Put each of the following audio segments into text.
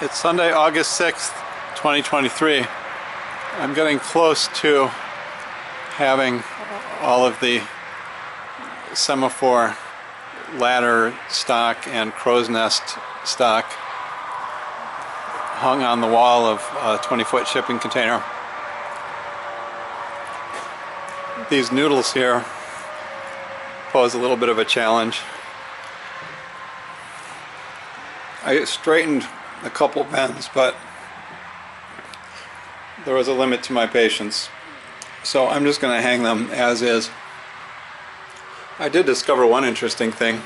It's Sunday, August 6th, 2023. I'm getting close to having all of the semaphore ladder stock and crow's nest stock hung on the wall of a 20-foot shipping container. These noodles here pose a little bit of a challenge. I straightened a couple bends, but there was a limit to my patience, so I'm just going to hang them as is. I did discover one interesting thing.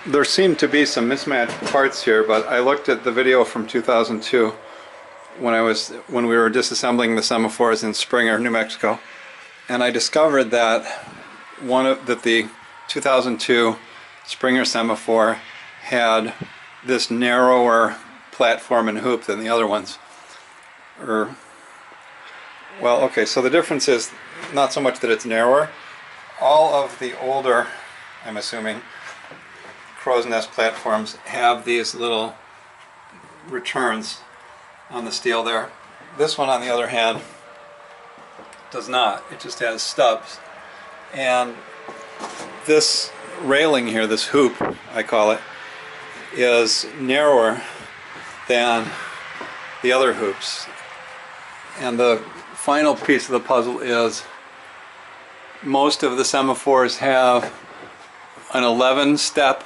There seemed to be some mismatched parts here, but I looked at the video from 2002 when we were disassembling the semaphores in Springer, New Mexico, and I discovered that the 2002 Springer semaphore had this narrower platform and hoop than the other ones. Well, okay, so the difference is not so much that it's narrower. All of the older, I'm assuming, crow's nest platforms have these little returns on the steel there. This one, on the other hand, does not. It just has stubs. And this railing here, this hoop, I call it, is narrower than the other hoops. And the final piece of the puzzle is most of the semaphores have an 11-step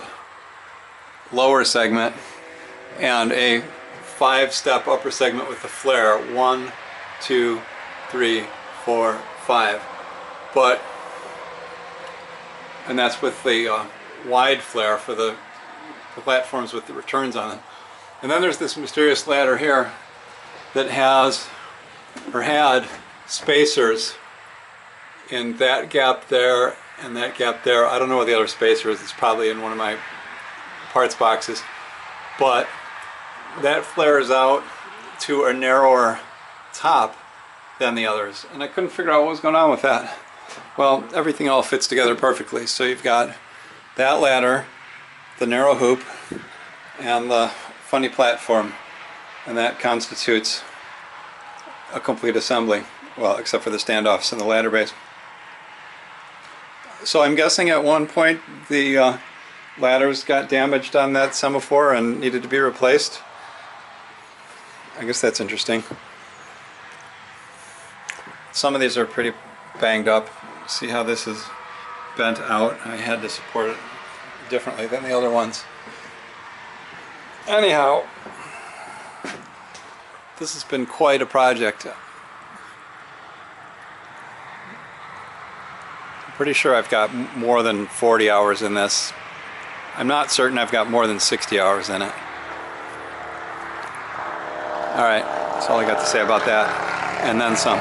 lower segment and a 5-step upper segment with a flare. 1, 2, 3, 4, 5. And that's with the wide flare for the platforms with the returns on them. And then there's this mysterious ladder here that has, or had, spacers in that gap there and that gap there. I don't know what the other spacer is. It's probably in one of my parts boxes. But that flares out to a narrower top than the others. And I couldn't figure out what was going on with that. Well, everything all fits together perfectly. So you've got that ladder, the narrow hoop, and the funny platform, and that constitutes a complete assembly. Well, except for the standoffs and the ladder base. So I'm guessing at one point the ladders got damaged on that semaphore and needed to be replaced. I guess that's interesting. Some of these are pretty banged up. See how this is bent out? I had to support it differently than the other ones. Anyhow, this has been quite a project. I'm pretty sure I've got more than 40 hours in this. I'm not certain I've got more than 60 hours in it. Alright, that's all I got to say about that, and then some.